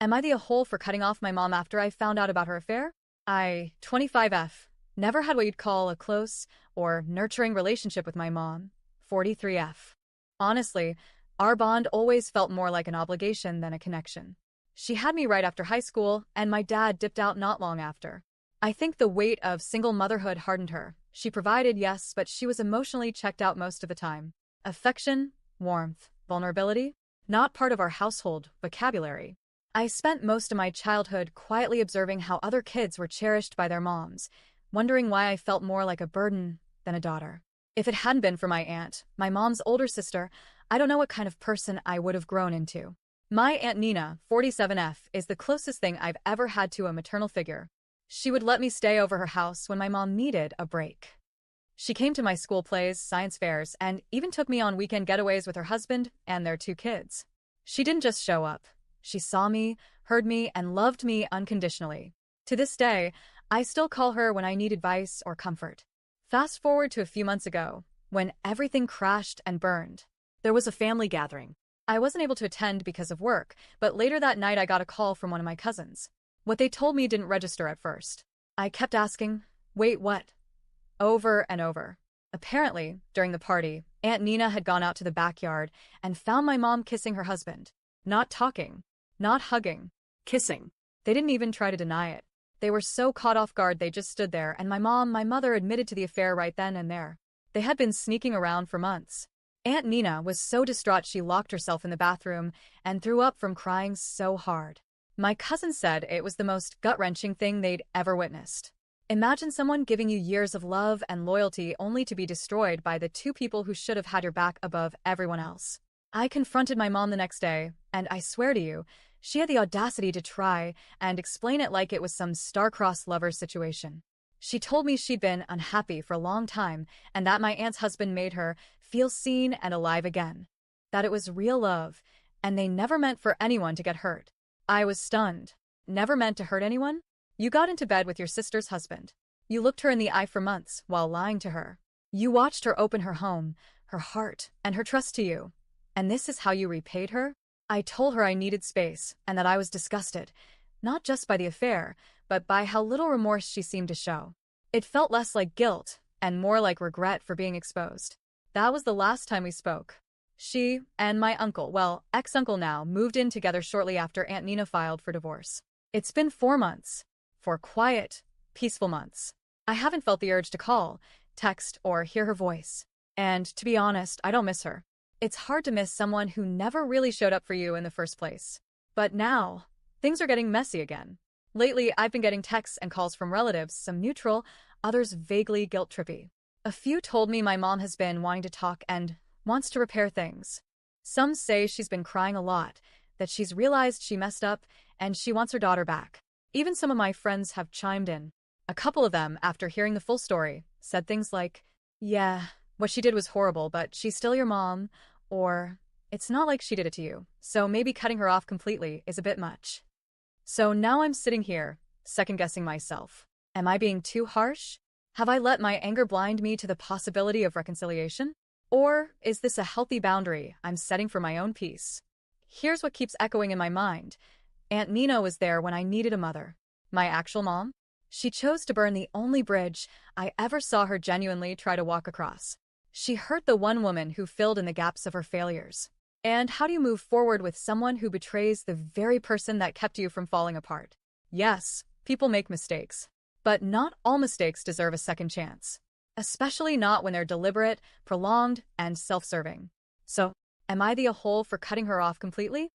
Am I the a-hole for cutting off my mom after I found out about her affair? 25F. Never had what you'd call a close or nurturing relationship with my mom. 43F. Honestly, our bond always felt more like an obligation than a connection. She had me right after high school, and my dad dipped out not long after. I think the weight of single motherhood hardened her. She provided, yes, but she was emotionally checked out most of the time. Affection, warmth, vulnerability, not part of our household vocabulary. I spent most of my childhood quietly observing how other kids were cherished by their moms, wondering why I felt more like a burden than a daughter. If it hadn't been for my aunt, my mom's older sister, I don't know what kind of person I would have grown into. My Aunt Nina, 47F, is the closest thing I've ever had to a maternal figure. She would let me stay over her house when my mom needed a break. She came to my school plays, science fairs, and even took me on weekend getaways with her husband and their 2 kids. She didn't just show up. She saw me, heard me, and loved me unconditionally. To this day, I still call her when I need advice or comfort. Fast forward to a few months ago, when everything crashed and burned. There was a family gathering. I wasn't able to attend because of work, but later that night I got a call from one of my cousins. What they told me didn't register at first. I kept asking, wait, what? Over and over. Apparently, during the party, Aunt Nina had gone out to the backyard and found my mom kissing her husband. Not talking. Not hugging. Kissing. They didn't even try to deny it. They were so caught off guard they just stood there, and my mother admitted to the affair right then and there. They had been sneaking around for months. Aunt Nina was so distraught she locked herself in the bathroom and threw up from crying so hard. My cousin said it was the most gut-wrenching thing they'd ever witnessed. Imagine someone giving you years of love and loyalty only to be destroyed by the 2 people who should have had your back above everyone else. I confronted my mom the next day, and I swear to you, she had the audacity to try and explain it like it was some star-crossed lover situation. She told me she'd been unhappy for a long time and that my aunt's husband made her feel seen and alive again. That it was real love, and they never meant for anyone to get hurt. I was stunned. Never meant to hurt anyone? You got into bed with your sister's husband. You looked her in the eye for months while lying to her. You watched her open her home, her heart, and her trust to you. And this is how you repaid her? I told her I needed space and that I was disgusted, not just by the affair, but by how little remorse she seemed to show. It felt less like guilt and more like regret for being exposed. That was the last time we spoke. She and my uncle, well, ex-uncle now, moved in together shortly after Aunt Nina filed for divorce. It's been 4 months. 4 quiet, peaceful months. I haven't felt the urge to call, text, or hear her voice. And to be honest, I don't miss her. It's hard to miss someone who never really showed up for you in the first place. But now, things are getting messy again. Lately, I've been getting texts and calls from relatives, some neutral, others vaguely guilt-trippy. A few told me my mom has been wanting to talk and wants to repair things. Some say she's been crying a lot, that she's realized she messed up, and she wants her daughter back. Even some of my friends have chimed in. A couple of them, after hearing the full story, said things like, yeah, what she did was horrible, but she's still your mom, or it's not like she did it to you, so maybe cutting her off completely is a bit much. So now I'm sitting here, second-guessing myself. Am I being too harsh? Have I let my anger blind me to the possibility of reconciliation? Or is this a healthy boundary I'm setting for my own peace? Here's what keeps echoing in my mind. Aunt Nina was there when I needed a mother. My actual mom? She chose to burn the only bridge I ever saw her genuinely try to walk across. She hurt the one woman who filled in the gaps of her failures. And how do you move forward with someone who betrays the very person that kept you from falling apart? Yes, people make mistakes. But not all mistakes deserve a second chance. Especially not when they're deliberate, prolonged, and self-serving. So, am I the a-hole for cutting her off completely?